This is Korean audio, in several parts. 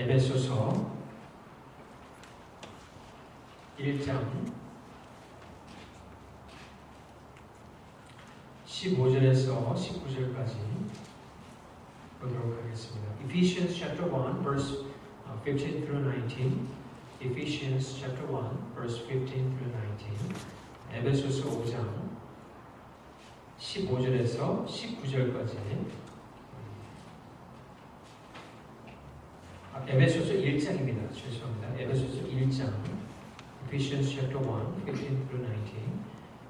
에베소서 1장 15절에서 19절까지 보도록 하겠습니다. Ephesians chapter 1 verse 15 through 19. Ephesians chapter 1 verse 15 through 19. 에베소서 5장 15절에서 19절까지. 에베소서 1장입니다. 죄송합니다. 에베소서 1장. Ephesians chapter 1 15 through 19.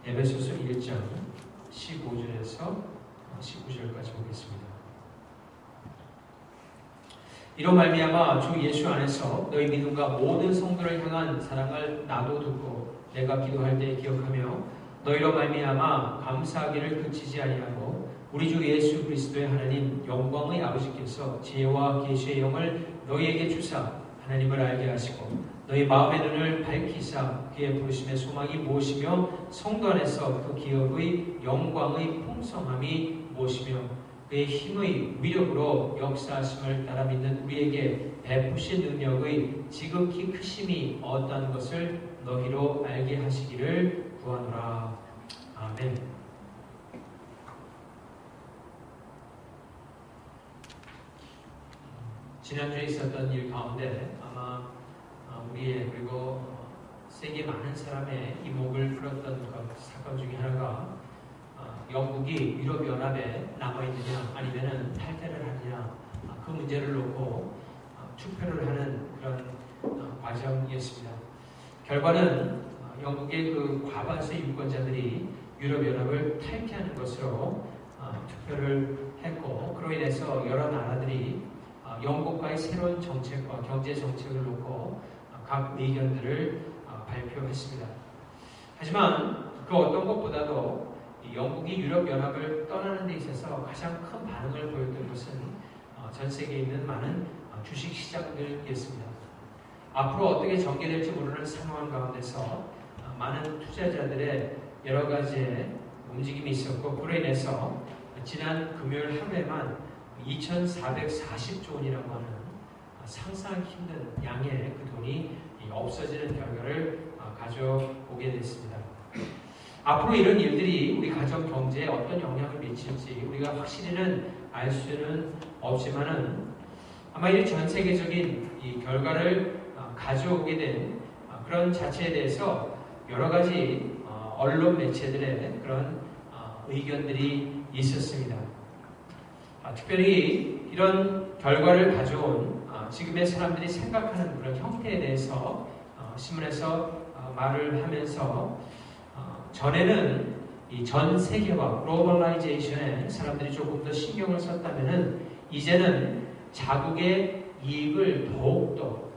에베소서 1장 15절에서 19절까지 보겠습니다. 이로 말미암아 주 예수 안에서 너희 믿음과 모든 성도를 향한 사랑을 나도 듣고 내가 기도할 때 기억하며 너희로 말미암아 감사하기를 그치지 아니하고 우리 주 예수 그리스도의 하나님 영광의 아버지께서 지혜와 계시의 영을 너희에게 주사 하나님을 알게 하시고 너희 마음의 눈을 밝히사 그의 부르심의 소망이 무엇이며 성도 안에서 그 기업의 영광의 풍성함이 무엇이며 그의 힘의 위력으로 역사하심을 따라 믿는 우리에게 베푸신 능력의 지극히 크심이 어떠한 것을 너희로 알게 하시기를 구하노라. 아멘. 지난주에 있었던 일 가운데 아마 우리의 그리고 세계 많은 사람의 이목을 끌었던 사건 중에 하나가 영국이 유럽연합에 남아있느냐 아니면 탈퇴를 하느냐 그 문제를 놓고 투표를 하는 그런 과정이었습니다. 결과는 영국의 그 과반수의 유권자들이 유럽연합을 탈퇴하는 것으로 투표를 했고 그로 인해서 여러 나라들이 영국과의 새로운 정책과 경제 정책을 놓고 각 의견들을 발표했습니다. 하지만 그 어떤 것보다도 영국이 유럽연합을 떠나는 데 있어서 가장 큰 반응을 보였던 것은 전 세계에 있는 많은 주식시장들이었습니다. 앞으로 어떻게 전개될지 모르는 상황 가운데서 많은 투자자들의 여러 가지의 움직임이 있었고 그로 인해서 지난 금요일 하루에만 2,440조 원이라고 하는 상상하기 힘든 양의 그 돈이 없어지는 결과를 가져오게 됐습니다. 앞으로 이런 일들이 우리 가정 경제에 어떤 영향을 미칠지 우리가 확실히는 알 수는 없지만은 아마 이 전 세계적인 이 결과를 가져오게 된 그런 자체에 대해서 여러 가지 언론 매체들의 그런 의견들이 있었습니다. 특별히 이런 결과를 가져온 지금의 사람들이 생각하는 그런 형태에 대해서 신문에서 말을 하면서 전에는 이 전 세계화, 글로벌라이제이션에 사람들이 조금 더 신경을 썼다면은 이제는 자국의 이익을 더욱더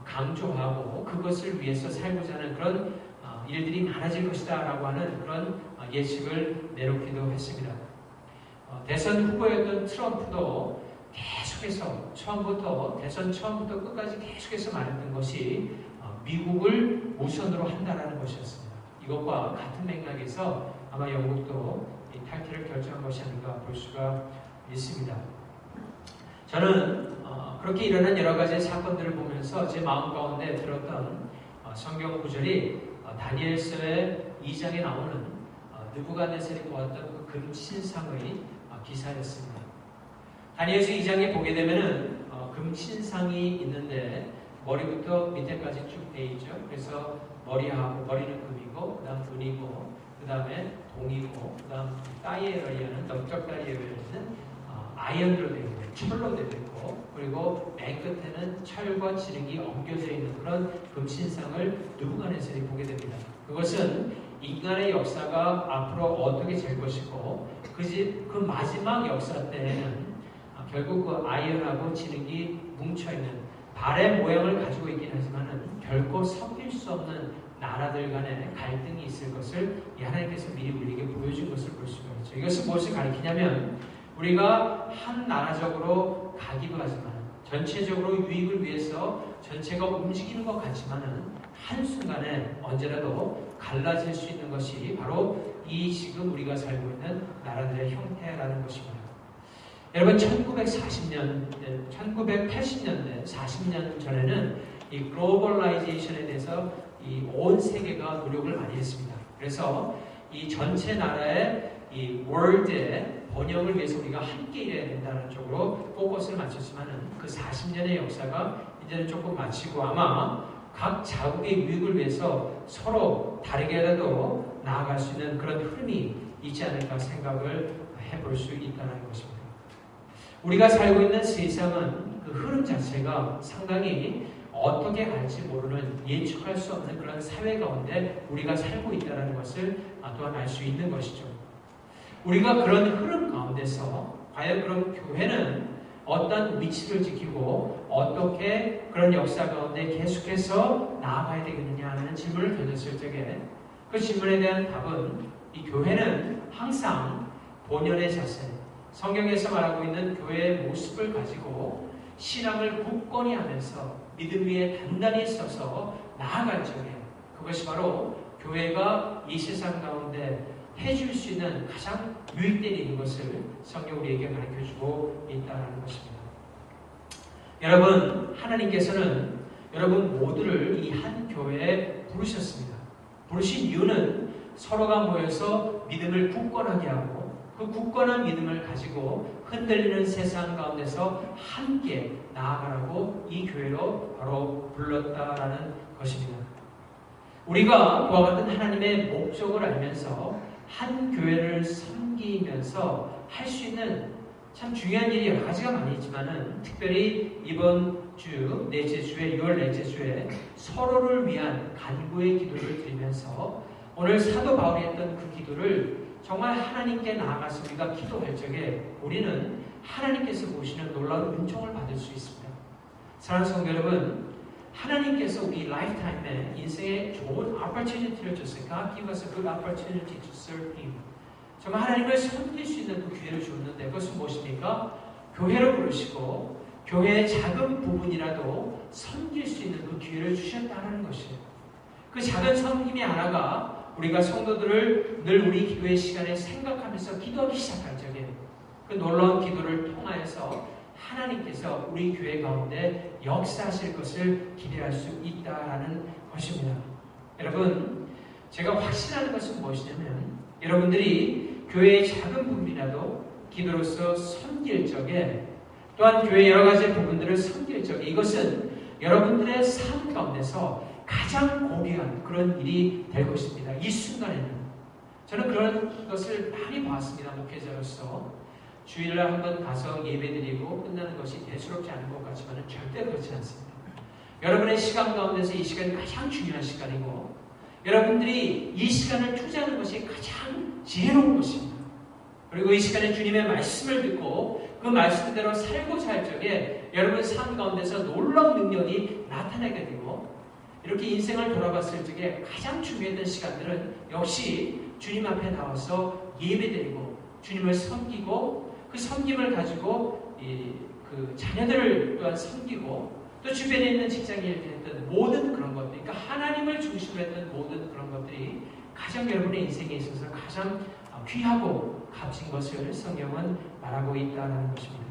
강조하고 그것을 위해서 살고자 하는 그런 일들이 많아질 것이다 라고 하는 그런 예측을 내놓기도 했습니다. 대선 후보였던 트럼프도 계속해서 대선 처음부터 끝까지 계속해서 말했던 것이 미국을 우선으로 한다라는 것이었습니다. 이것과 같은 맥락에서 아마 영국도 이 탈퇴를 결정한 것이 아닌가 볼 수가 있습니다. 저는 그렇게 일어난 여러 가지 사건들을 보면서 제 마음 가운데 들었던 성경 구절이 다니엘서의 2장에 나오는 느부갓네살이 보았던 그 금신상의 기사였습니다. 다니엘서 2장에 보게 되면은 금신상이 있는데 머리부터 밑에까지 쭉 돼 있죠. 그래서 머리는 금이고, 그다음 은이고, 그다음에 동이고, 그다음 다이에러리아는 넓적 다이에러리아는 아이언으로 되어 있는 철로 되어 있고, 그리고 맨 끝에는 철과 지름이 엉겨져 있는 그런 금신상을 느부갓네살이 보게 됩니다. 그것은 인간의 역사가 앞으로 어떻게 될 것이고, 그 마지막 역사 때에는 결국 그 아이언하고 지능이 뭉쳐있는 발의 모양을 가지고 있긴 하지만은 결코 섞일 수 없는 나라들 간의 갈등이 있을 것을 하나님께서 미리 우리에게 보여준 것을 볼 수가 있죠. 이것은 무엇을 가리키냐면 우리가 한 나라적으로 가기도 하지만 전체적으로 유익을 위해서 전체가 움직이는 것 같지만은 한순간에 언제라도 갈라질 수 있는 것이 바로 이 지금 우리가 살고 있는 나라들의 형태라는 것입니다. 여러분 1940년대, 1980년대, 40년 전에는 이 글로벌라이제이션에 대해서 이 온 세계가 노력을 많이 했습니다. 그래서 이 전체 나라의 이 월드의 번영을 위해서 우리가 함께 일해야 된다는 쪽으로 포커스를 맞췄지만은 그 40년의 역사가 이제는 조금 마치고 아마 각 자국의 유익을 위해서 서로 다르게라도 나아갈 수 있는 그런 흐름이 있지 않을까 생각을 해볼 수 있다는 것입니다. 우리가 살고 있는 세상은 그 흐름 자체가 상당히 어떻게 갈지 모르는 예측할 수 없는 그런 사회 가운데 우리가 살고 있다는 것을 또한 알 수 있는 것이죠. 우리가 그런 흐름 가운데서 과연 그런 교회는 어떤 위치를 지키고 어떻게 그런 역사 가운데 계속해서 나아가야 되겠느냐 하는 질문을 던졌을 적에 그 질문에 대한 답은 이 교회는 항상 본연의 자세, 성경에서 말하고 있는 교회의 모습을 가지고 신앙을 굳건히 하면서 믿음 위에 단단히 서서 나아갈 적에 그것이 바로 교회가 이 세상 가운데 해줄 수 있는 가장 유익된 일인 것을 성경 우리에게 가르쳐주고 있다는 것입니다. 여러분, 하나님께서는 여러분 모두를 이 한 교회에 부르셨습니다. 부르신 이유는 서로가 모여서 믿음을 굳건하게 하고 그 굳건한 믿음을 가지고 흔들리는 세상 가운데서 함께 나아가라고 이 교회로 바로 불렀다라는 것입니다. 우리가 그와 같은 하나님의 목적을 알면서 한 교회를 섬기면서 할 수 있는 참 중요한 일이 여러 가지가 많이 있지만은 특별히 이번 주 넷째 주에 6월 넷째 주에 서로를 위한 간구의 기도를 드리면서 오늘 사도 바울이 했던 그 기도를 정말 하나님께 나아가서 우리가 기도할 적에 우리는 하나님께서 보시는 놀라운 은총을 받을 수 있습니다. 사랑하는 성도 여러분, 하나님께서 우리 라이프타임에 인생에 좋은 opportunity를 줬어요. God give us a good opportunity to serve Him. 정말 하나님을 섬길 수 있는 그 기회를 주었는데 그것은 무엇입니까? 교회를 부르시고 교회의 작은 부분이라도 섬길 수 있는 그 기회를 주셨다는 것이에요. 그 작은 섬김이 하나가 우리가 성도들을 늘 우리 기도의 시간에 생각하면서 기도하기 시작할 적에 그 놀라운 기도를 통하여서 하나님께서 우리 교회 가운데 역사하실 것을 기대할 수 있다라는 것입니다. 여러분, 제가 확신하는 것은 무엇이냐면 여러분들이 교회의 작은 부분이라도 기도로서 섬길 적에 또한 교회의 여러 가지 부분들을 섬길 적에 이것은 여러분들의 삶 가운데서 가장 고귀한 그런 일이 될 것입니다. 이 순간에는 저는 그런 것을 많이 봤습니다. 목회자로서 주일날 한번 가서 예배드리고 끝나는 것이 대수롭지 않은 것 같지만 절대 그렇지 않습니다. 여러분의 시간 가운데서 이 시간이 가장 중요한 시간이고 여러분들이 이 시간을 투자하는 것이 가장 지혜로운 것입니다. 그리고 이 시간에 주님의 말씀을 듣고 그 말씀대로 살고자 할 적에 여러분 삶 가운데서 놀라운 능력이 나타나게 되고 이렇게 인생을 돌아봤을 적에 가장 중요했던 시간들은 역시 주님 앞에 나와서 예배드리고 주님을 섬기고 그 섬김을 가지고 그 자녀들을 또한 섬기고 또 주변에 있는 직장인들이 했던 모든 그런 것들, 그러니까 하나님을 중심으로 했던 모든 그런 것들이 가장 여러분의 인생에 있어서 가장 귀하고 값진 것을 성경은 말하고 있다는 것입니다.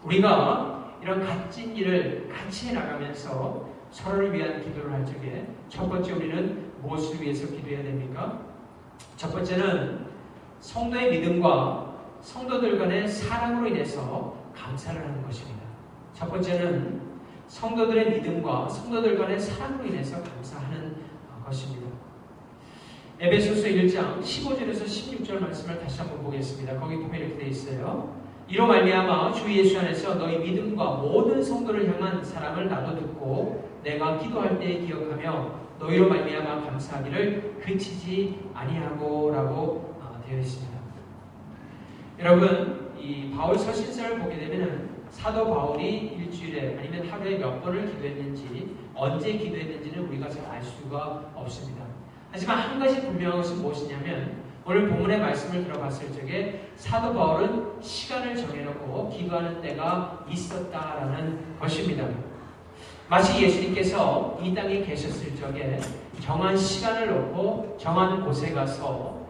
우리가 이런 값진 일을 같이 해나가면서 서로를 위한 기도를 할 적에 첫 번째 우리는 무엇을 위해서 기도해야 됩니까? 첫 번째는 성도의 믿음과 성도들 간의 사랑으로 인해서 감사를 하는 것입니다. 첫 번째는 성도들의 믿음과 성도들 간의 사랑으로 인해서 감사하는 것입니다. 에베소서 1장 15절에서 16절 말씀을 다시 한번 보겠습니다. 거기 보면 이렇게 되어 있어요. 이로 말미암아 주 예수 안에서 너희 믿음과 모든 성도를 향한 사랑을 나도 듣고 내가 기도할 때 기억하며 너희로 말미암아 감사하기를 그치지 아니하고라고 되어 있습니다. 여러분, 이 바울 서신서를 보게 되면은 사도 바울이 일주일에 아니면 하루에 몇 번을 기도했는지 언제 기도했는지는 우리가 잘 알 수가 없습니다. 하지만 한 가지 분명한 것은 무엇이냐면 오늘 본문의 말씀을 들어봤을 적에 사도 바울은 시간을 정해놓고 기도하는 때가 있었다라는 것입니다. 마치 예수님께서 이 땅에 계셨을 적에 정한 시간을 놓고 정한 곳에 가서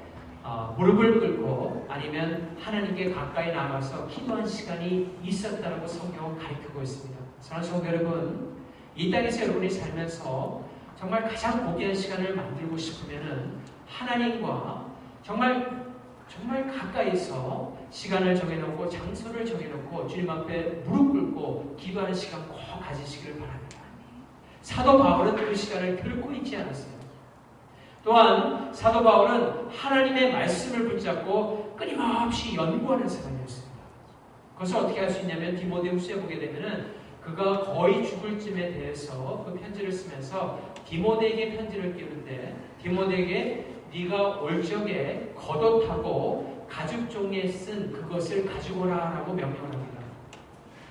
무릎을 꿇고 아니면 하나님께 가까이 나가서 기도한 시간이 있었다라고 성경은 가르치고 있습니다. 사랑하는 성도 여러분, 이 땅에서 여러분이 살면서 정말 가장 고귀한 시간을 만들고 싶으면은 하나님과 정말 가까이서 시간을 정해놓고 장소를 정해놓고 주님 앞에 무릎 꿇고 기도하는 시간 꼭 가지시기를 바랍니다. 사도 바울은 그 시간을 결코 잊지 않았어요. 또한 사도 바울은 하나님의 말씀을 붙잡고 끊임없이 연구하는 사람이었습니다. 그것을 어떻게 할 수 있냐면 디모데후서에 보게 되면은 그가 거의 죽을 쯤에 대해서 그 편지를 쓰면서 디모데에게 편지를 띄우는데 디모데에게 네가 올 적에 겉옷하고 가죽 종이에 쓴 그것을 가지고 오라라고 명령을 합니다.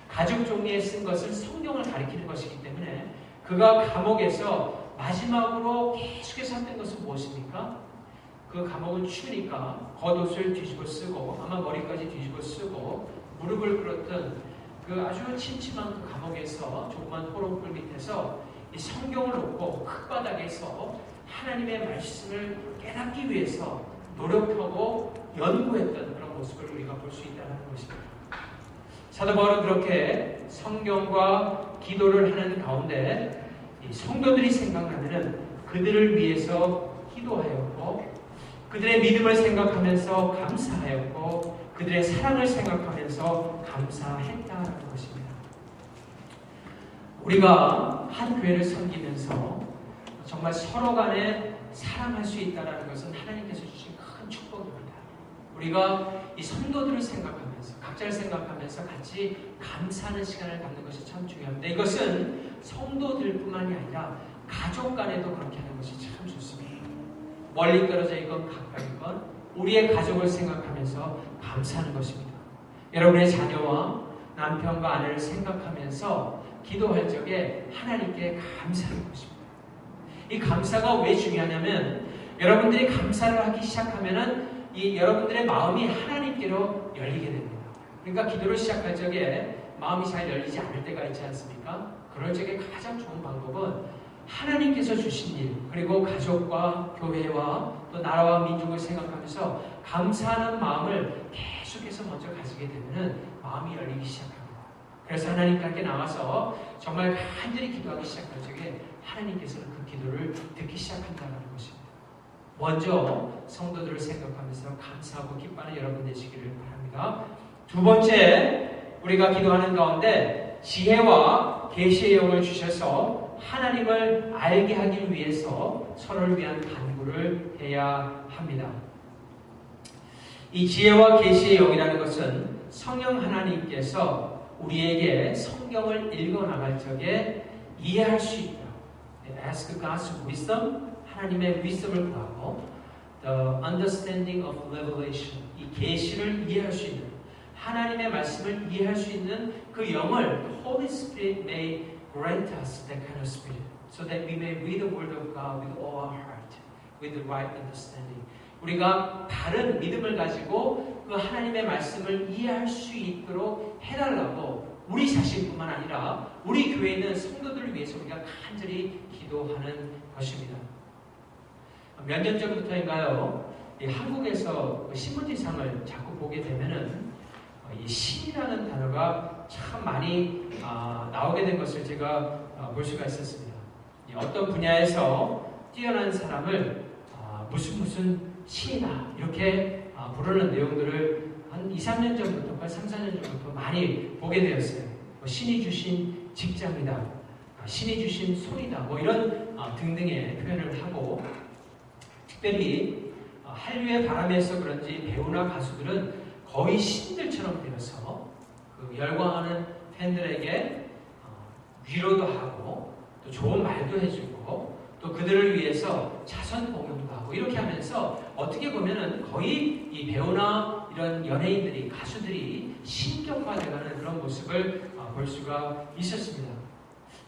가죽 종이에 쓴 것은 성경을 가리키는 것이기 때문에 그가 감옥에서 마지막으로 계속해서 했던 것은 무엇입니까? 그 감옥은 추우니까 겉옷을 뒤집어 쓰고 아마 머리까지 뒤집어 쓰고 무릎을 꿇었던 그 아주 침침한 그 감옥에서 조그만 호롱불 밑에서 이 성경을 놓고 흙바닥에서 하나님의 말씀을 깨닫기 위해서 노력하고 연구했던 그런 모습을 우리가 볼 수 있다는 것입니다. 사도 바울은 그렇게 성경과 기도를 하는 가운데 이 성도들이 생각나면은 그들을 위해서 기도하였고 그들의 믿음을 생각하면서 감사하였고 그들의 사랑을 생각하면서 감사했다는 것입니다. 우리가 한 교회를 섬기면서 정말 서로 간에 사랑할 수 있다는 것은 하나님께서 주신 큰 축복입니다. 우리가 이 성도들을 생각하면서 각자를 생각하면서 같이 감사하는 시간을 갖는 것이 참 중요합니다. 이것은 성도들뿐만이 아니라 가족 간에도 그렇게 하는 것이 참 좋습니다. 멀리 떨어져 있건 가까이 있건 우리의 가족을 생각하면서 감사하는 것입니다. 여러분의 자녀와 남편과 아내를 생각하면서 기도할 적에 하나님께 감사하는 것입니다. 이 감사가 왜 중요하냐면 여러분들이 감사를 하기 시작하면은 이 여러분들의 마음이 하나님께로 열리게 됩니다. 그러니까 기도를 시작할 적에 마음이 잘 열리지 않을 때가 있지 않습니까? 그럴 적에 가장 좋은 방법은 하나님께서 주신 일 그리고 가족과 교회와 또 나라와 민족을 생각하면서 감사하는 마음을 계속해서 먼저 가지게 되면은 마음이 열리기 시작합니다. 그래서 하나님께 함께 나와서 정말 간절히 기도하기 시작할 적에 하나님께서는 그 기도를 듣기 시작한다는 것입니다. 먼저 성도들을 생각하면서 감사하고 기뻐하는 여러분 되시기를 바랍니다. 두 번째, 우리가 기도하는 가운데 지혜와 계시의 영을 주셔서 하나님을 알게 하기 위해서 서로를 위한 간구를 해야 합니다. 이 지혜와 계시의 영이라는 것은 성령 하나님께서 우리에게 성경을 읽어나갈 적에 이해할 수 있다. Ask God's wisdom, 하나님의 wisdom을 구하고 The understanding of revelation, 이 계시를 이해할 수 있는 하나님의 말씀을 이해할 수 있는 그 영을 Holy Spirit may grant us that kind of spirit so that we may read the word of God with all our heart, with the right understanding. 우리가 바른 믿음을 가지고 그 하나님의 말씀을 이해할 수 있도록 해달라고 우리 자신뿐만 아니라 우리 교회에 있는 성도들을 위해서 우리가 간절히 기도하는 것입니다. 몇 년 전부터인가요? 한국에서 신문지상을 자꾸 보게 되면은 이 신이라는 단어가 참 많이 나오게 된 것을 제가 볼 수가 있었습니다. 어떤 분야에서 뛰어난 사람을 무슨 신이다 이렇게 부르는 내용들을 한 2, 3년 전부터, 3, 4년 전부터 많이 보게 되었어요. 신이 주신 직장이다, 신이 주신 손이다, 뭐 이런 등등의 표현을 하고 특별히 한류의 바람에서 그런지 배우나 가수들은 거의 신들처럼 되어서 그 열광하는 팬들에게 위로도 하고 또 좋은 말도 해주고 또 그들을 위해서 자선 공연도 하고 이렇게 하면서 어떻게 보면은 거의 이 배우나 이런 연예인들이 가수들이 신격화되어가는 그런 모습을 볼 수가 있었습니다.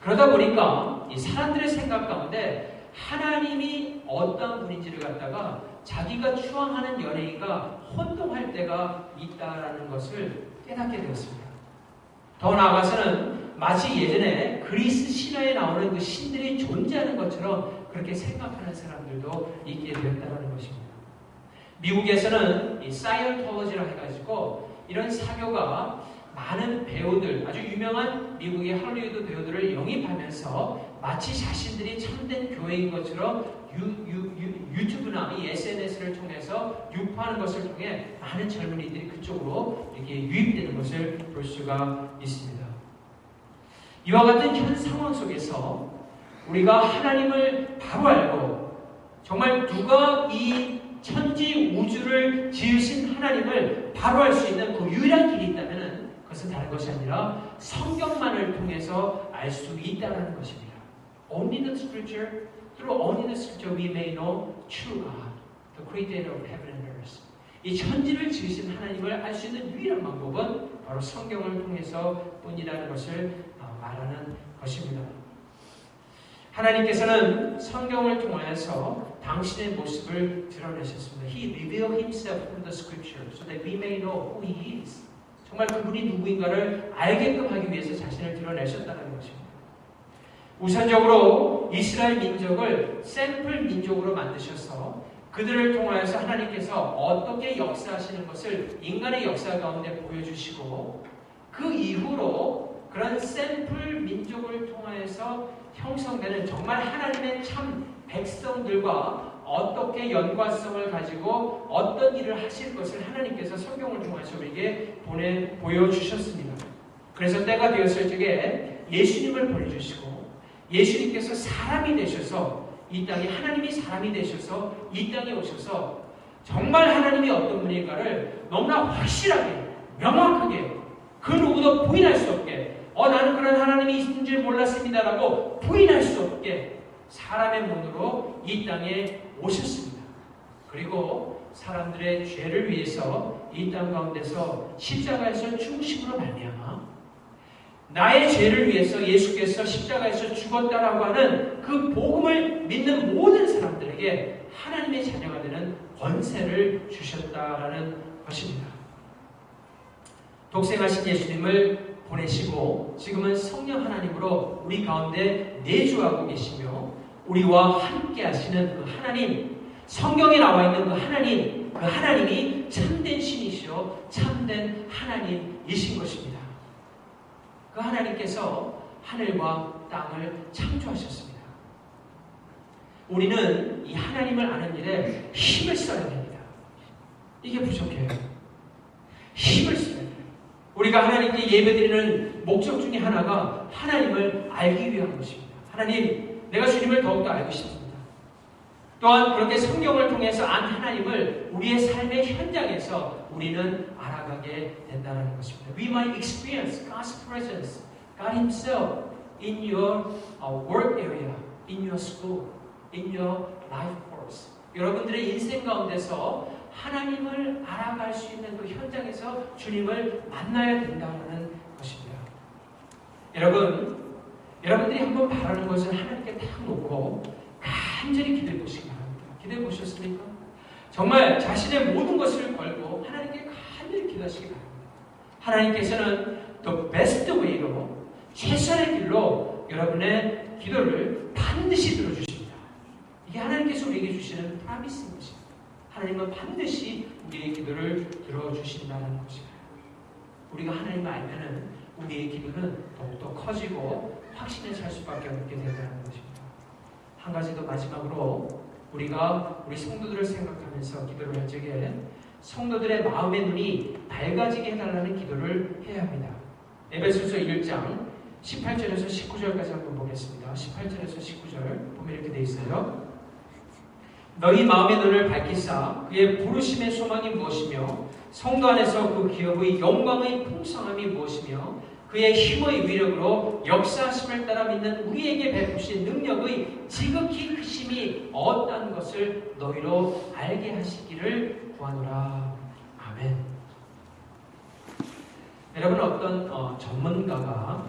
그러다 보니까 이 사람들의 생각 가운데 하나님이 어떤 분인지를 갖다가 자기가 추앙하는 연예인과 혼동할 때가 있다라는 것을 깨닫게 되었습니다. 더 나아가서는 마치 예전에 그리스 신화에 나오는 그 신들이 존재하는 것처럼 그렇게 생각하는 사람들도 있게 되었다는 것입니다. 미국에서는 이 사이언톨로지라고 해가지고 이런 사교가 많은 배우들, 아주 유명한 미국의 할리우드 배우들을 영입하면서 마치 자신들이 참된 교회인 것처럼 유튜브나 이 SNS를 통해서 유포하는 것을 통해 많은 젊은이들이 그쪽으로 이렇게 유입되는 것을 볼 수가 있습니다. 이와 같은 현 상황 속에서 우리가 하나님을 바로 알고 정말 누가 이 천지 우주를 지으신 하나님을 바로 알 수 있는 그 유일한 길이 있다면 그것은 다른 것이 아니라 성경만을 통해서 알 수 있다는 것입니다. Only the Scripture, through only the Scripture we may know true God, the Creator of heaven and earth. 이 천지를 지으신 하나님을 알 수 있는 유일한 방법은 바로 성경을 통해서 뿐이라는 것을 말하는 것입니다. 하나님께서는 성경을 통하여서 당신의 모습을 드러내셨습니다. He revealed himself through the scripture so that we may know who he is. 정말 그분이 누구인가를 알게끔 하기 위해서 자신을 드러내셨다는 것입니다. 우선적으로 이스라엘 민족을 샘플 민족으로 만드셔서 그들을 통하여서 하나님께서 어떻게 역사하시는 것을 인간의 역사 가운데 보여주시고 그 이후로 그런 샘플 민족을 통하여서 형성되는 정말 하나님의 참 백성들과 어떻게 연관성을 가지고 어떤 일을 하실 것을 하나님께서 성경을 통해서 우리에게 보여주셨습니다. 그래서 때가 되었을 적에 예수님을 보내주시고 예수님께서 사람이 되셔서 이 땅에 하나님이 사람이 되셔서 이 땅에 오셔서 정말 하나님이 어떤 분인가를 너무나 확실하게 명확하게 그 누구도 부인할 수 없게 나는 그런 하나님이 있는 줄 몰랐습니다라고 부인할 수 없게 사람의 몸으로 이 땅에 오셨습니다. 그리고 사람들의 죄를 위해서 이 땅 가운데서 십자가에서 죽으심으로 말미암아 나의 죄를 위해서 예수께서 십자가에서 죽었다라고 하는 그 복음을 믿는 모든 사람들에게 하나님의 자녀가 되는 권세를 주셨다라는 것입니다. 독생하신 예수님을 보내시고 지금은 성령 하나님으로 우리 가운데 내주하고 계시며 우리와 함께 하시는 그 하나님, 성경에 나와 있는 그 하나님이 참된 신이시오 참된 하나님이신 것입니다. 그 하나님께서 하늘과 땅을 창조하셨습니다. 우리는 이 하나님을 아는 일에 힘을 써야 됩니다. 이게 부족해요. 힘을 써야 돼요. 우리가 하나님께 예배드리는 목적 중에 하나가 하나님을 알기 위한 것입니다. 하나님, 내가 주님을 더욱더 알고 싶습니다. 또한 그렇게 성경을 통해서 안 하나님을 우리의 삶의 현장에서 우리는 알아가게 된다는 것입니다. We might experience God's presence, God Himself in your work area, in your school, in your life course. 여러분들의 인생 가운데서 하나님을 알아갈 수 있는 그 현장에서 주님을 만나야 된다는 것입니다. 여러분들이 한번 바라는 것을 하나님께 딱 놓고 간절히 기도해 보시기 바랍니다. 기도해 보셨습니까? 정말 자신의 모든 것을 걸고 하나님께 간절히 기도하시기 바랍니다. 하나님께서는 the best way로 최선의 길로 여러분의 기도를 반드시 들어주십니다. 이게 하나님께서 우리에게 주시는 프라미스인 것입니다. 하나님은 반드시 우리의 기도를 들어주신다는 것입니다. 우리가 하나님을 알면은 우리의 기도는 더욱더 커지고 확신에 찰 수밖에 없게 된다는 것입니다. 한 가지 더 마지막으로 우리가 우리 성도들을 생각하면서 기도를 할 적에 성도들의 마음의 눈이 밝아지게 해달라는 기도를 해야 합니다. 에베소서 1장 18절에서 19절까지 한번 보겠습니다. 18절에서 19절 보면 이렇게 되어 있어요. 너희 마음의 눈을 밝히사 그의 부르심의 소망이 무엇이며 성도 안에서 그 기업의 영광의 풍성함이 무엇이며 그의 힘의 위력으로 역사하심을 따라 믿는 우리에게 베푸신 능력의 지극히 크심이 어떠한 것을 너희로 알게 하시기를 구하노라. 아멘. 여러분 어떤 전문가가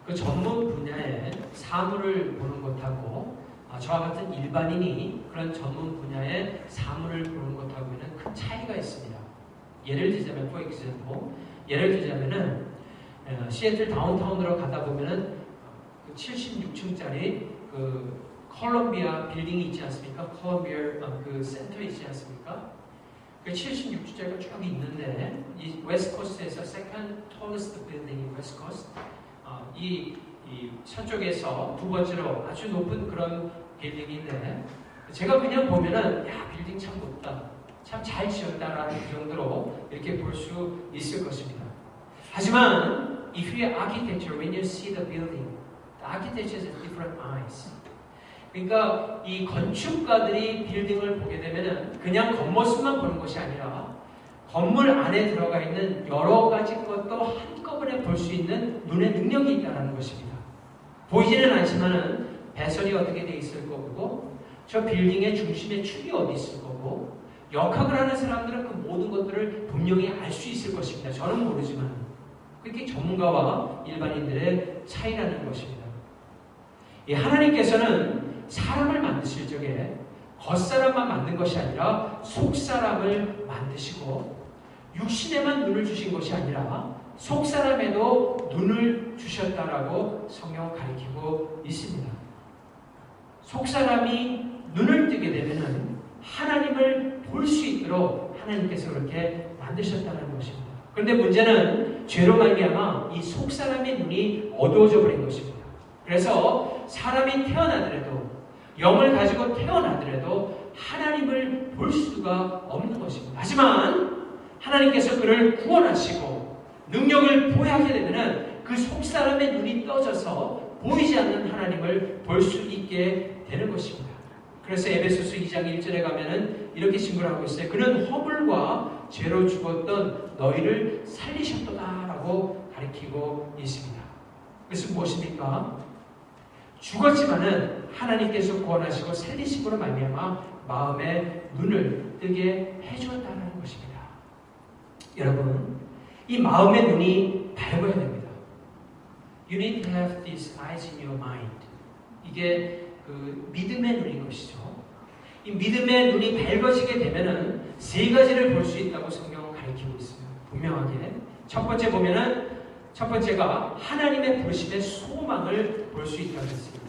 그 전문 분야의 사물을 보는 것하고 저와 같은 일반인이 그런 전문 분야의 사물을 보는 것하고는 큰 차이가 있습니다. 예를 들자면, for example, 예를 들자면은 시애틀 다운타운으로 가다 보면은 그 76층짜리 그 콜롬비아 빌딩이 있지 않습니까? 콜롬비아 그 센터 있지 않습니까? 그 76주제가 쭉 있는데 이 웨스트코스트에서 second tallest building 웨스트코스트 이 서쪽에서 두 번째로 아주 높은 그런 빌딩인데 제가 그냥 보면은 야 빌딩 참 높다, 참 잘 지었다라는 그 정도로 이렇게 볼 수 있을 것입니다. 하지만 if you architecture, when you see the building, the architecture has different eyes. 그러니까 이 건축가들이 빌딩을 보게 되면은 그냥 겉모습만 보는 것이 아니라 건물 안에 들어가 있는 여러 가지 것도 한꺼번에 볼 수 있는 눈의 능력이 있다는 것입니다. 보이지는 않지만은 배선이 어떻게 돼 있을 거고, 저 빌딩의 중심에 축이 어디 있을 거고, 역학을 하는 사람들은 그 모든 것들을 분명히 알 수 있을 것입니다. 저는 모르지만 그게 전문가와 일반인들의 차이라는 것입니다. 하나님께서는 사람을 만드실 적에 겉사람만 만든 것이 아니라 속사람을 만드시고 육신에만 눈을 주신 것이 아니라 속사람에도 눈을 주셨다라고 성경은 가리키고 있습니다. 속사람이 눈을 뜨게 되면은 하나님을 볼 수 있도록 하나님께서 그렇게 만드셨다는 것입니다. 그런데 문제는 죄로 말미암아 이 속사람의 눈이 어두워져 버린 것입니다. 그래서 사람이 태어나더라도 영을 가지고 태어나더라도 하나님을 볼 수가 없는 것입니다. 하지만 하나님께서 그를 구원하시고 능력을 보여하게 되면 그 속사람의 눈이 떠져서 보이지 않는 하나님을 볼 수 있게 되는 것입니다. 그래서 에베소서 2장 1절에 가면은 이렇게 증거를 하고 있어요. 그는 허물과 죄로 죽었던 너희를 살리셨도다라고 가리키고 있습니다. 그것은 무엇입니까? 죽었지만은 하나님께서 구원하시고 살리심으로 말미암아 마음의 눈을 뜨게 해주었다는 것입니다. 여러분, 이 마음의 눈이 밝아야 됩니다. You need to have these eyes in your mind. 이게 그 믿음의 눈인 것이죠. 이 믿음의 눈이 밝아지게 되면은 세 가지를 볼 수 있다고 성경은 가르치고 있습니다. 분명하게 첫 번째 보면은 첫 번째가 하나님의 부르심의 소망을 볼 수 있다고 했습니다.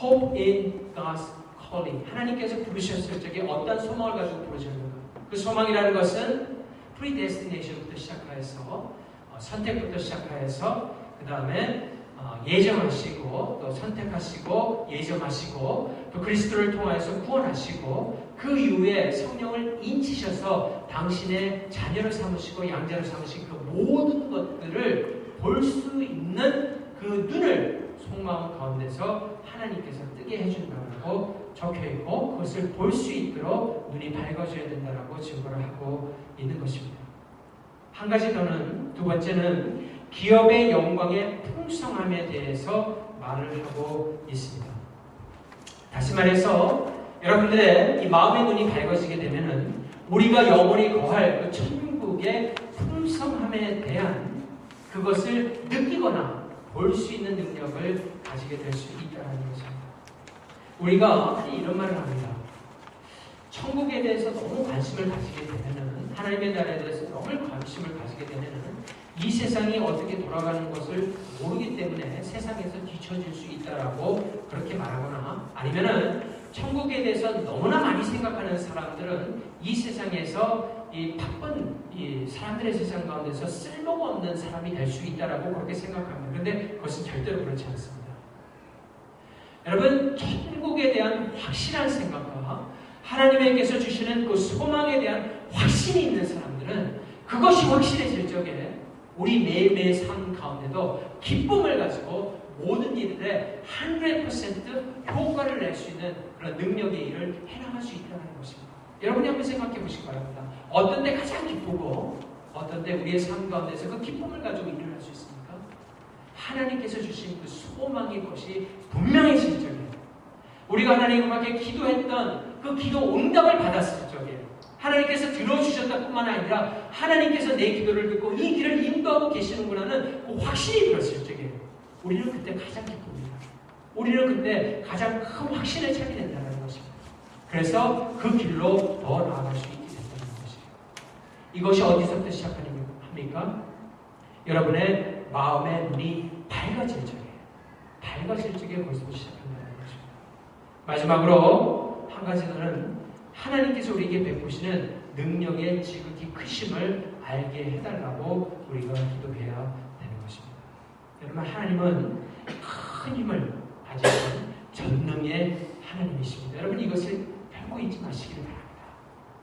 Hope in God's calling. 하나님께서 부르셨을 적에 어떤 소망을 가지고 부르셨는가? 그 소망이라는 것은 predestination부터 시작하여서 선택부터 시작하여서 그 다음에 예정하시고 또 선택하시고 예정하시고 또 그리스도를 통하여서 구원하시고 그 이후에 성령을 인치셔서 당신의 자녀를 삼으시고 양자를 삼으신 그 모든 것들을 볼 수 있는 그 눈을 속마음 가운데서 하나님께서 뜨게 해준다고 적혀있고 그것을 볼 수 있도록 눈이 밝아져야 된다고 증거를 하고 있는 것입니다. 한 가지 더는 두 번째는 기업의 영광의 풍성함에 대해서 말을 하고 있습니다. 다시 말해서 여러분들의 이 마음의 눈이 밝아지게 되면은 우리가 영원히 거할 그 천국의 풍성함에 대한 그것을 느끼거나 볼 수 있는 능력을 가지게 될 수 있다는 것입니다. 우리가 이런 말을 합니다. 천국에 대해서 너무 관심을 가지게 되면은 하나님의 나라에 대해서 너무 관심을 가지게 되면은 이 세상이 어떻게 돌아가는 것을 모르기 때문에 세상에서 뒤처질 수 있다라고 그렇게 말하거나 아니면은 천국에 대해서 너무나 많이 생각하는 사람들은 이 세상에서 이 바쁜 이 사람들의 세상 가운데서 쓸모가 없는 사람이 될 수 있다라고 그렇게 생각합니다. 그런데 그것은 절대로 그렇지 않습니다. 여러분, 천국에 대한 확실한 생각과 하나님께서 주시는 그 소망에 대한 확신이 있는 사람들은 그것이 확실해질 적에 우리 매일매일 삶 가운데도 기쁨을 가지고 모든 일들에 100% 효과를 낼 수 있는 그런 능력의 일을 해나갈 수 있다는 것입니다. 여러분이 한번 생각해 보시기 바랍니다. 어떤 때 가장 기쁘고 어떤 때 우리의 삶 가운데서 그 기쁨을 가지고 일을 할 수 있습니까? 하나님께서 주신 그 소망의 것이 분명해질 적에 우리가 하나님께 기도했던 그 기도 응답을 받았을 적에 하나님께서 들어주셨다 뿐만 아니라 하나님께서 내 기도를 듣고 이 길을 인도하고 계시는구나는 그 확신이 들었을 적에 우리는 그때 가장 기쁩니다. 우리는 그때 가장 큰 확신을 찾게 된다는 것입니다. 그래서 그 길로 더 나아갈 수 있게 된다는 것입니다. 이것이 어디서부터 시작합니까? 여러분의 마음의 눈이 밝아질 적에 거기서부터 시작한다는 것입니다. 마지막으로 한 가지는 하나님께서 우리에게 베푸시는 능력의 지극히 크심을 알게 해달라고 우리가 기도해야 되는 것입니다. 여러분, 하나님은 큰 힘을 가지신 전능의 하나님이십니다. 여러분, 이것을 펴고 잊지 마시기를 바랍니다.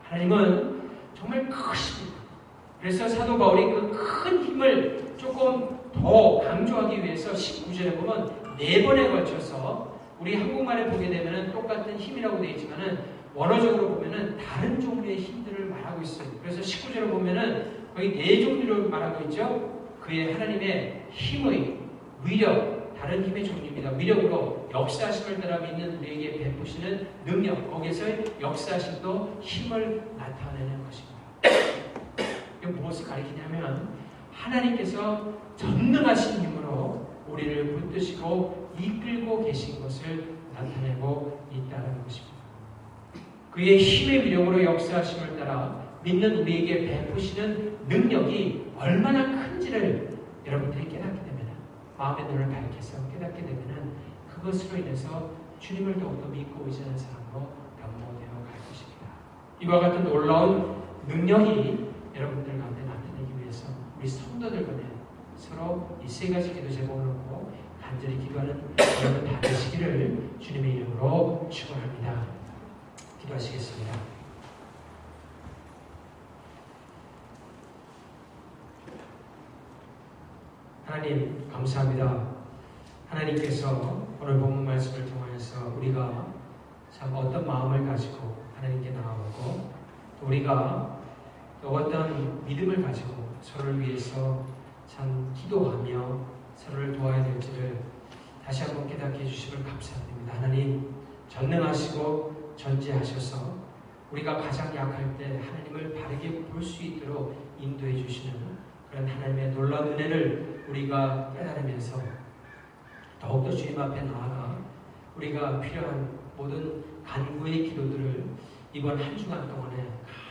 하나님은 정말 크십니다. 그래서 사도 바울이 그 큰 힘을 조금 더 강조하기 위해서 19절에 보면 4번에 걸쳐서 우리 한국말에 보게 되면 똑같은 힘이라고 되어 있지만은 원어적으로 보면은 다른 종류의 힘들을 말하고 있어요. 그래서 19절에 보면은 거의 4종류를 말하고 있죠. 그의 하나님의 힘의 위력, 다른 힘의 종류입니다. 위력으로 역사하심을 따라 믿는 우리에게 베푸시는 능력, 거기에서의 역사하심도 힘을 나타내는 것입니다. 이게 무엇을 가리키냐면 하나님께서 전능하신 힘으로 우리를 붙드시고 이끌고 계신 것을 나타내고 있다는 것입니다. 그의 힘의 위력으로 역사하심을 따라 믿는 우리에게 베푸시는 능력이 얼마나 큰지를 여러분들이 깨닫게 되면, 마음의 눈을 밝혀서 깨닫게 되면 그것으로 인해서 주님을 더욱더 믿고 의지하는 사람으로 변모되어 갈 것입니다. 이와 같은 놀라운 능력이 여러분들 가운데 나타내기 위해서 우리 성도들 간에 서로 이 3가지 기도 제목을 놓고 간절히 기도하는 여러분 다 되시기를 주님의 이름으로 축원합니다. 기도하시겠습니다. 하나님 감사합니다. 하나님께서 오늘 본문 말씀을 통해서 우리가 참 어떤 마음을 가지고 하나님께 나아오고 또 우리가 또 어떤 믿음을 가지고 서로를 위해서 참 기도하며 서로를 도와야 될지를 다시 한번 깨닫게 해주심을 감사드립니다. 하나님 전능하시고 전지하셔서 우리가 가장 약할 때 하나님을 바르게 볼 수 있도록 인도해 주시는 그런 하나님의 놀라운 은혜를 우리가 깨달으면서 더욱더 주님 앞에 나아가 우리가 필요한 모든 간구의 기도들을 이번 한 주간 동안에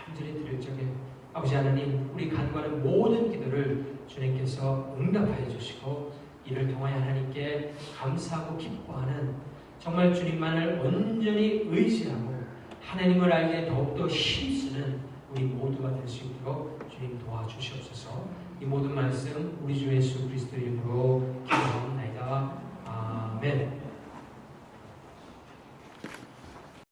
간절히 드릴 적에 아버지 하나님, 우리 간구하는 모든 기도를 주님께서 응답하여 주시고 이를 통하여 하나님께 감사하고 기뻐하는 정말 주님만을 온전히 의지하고 하나님을 알기에 더욱더 힘쓰는 우리 모두가 될 수 있도록 주님 도와주시옵소서. 이 모든 말씀 우리 주 예수 그리스도 이름으로 기도하옵나이다. 아멘.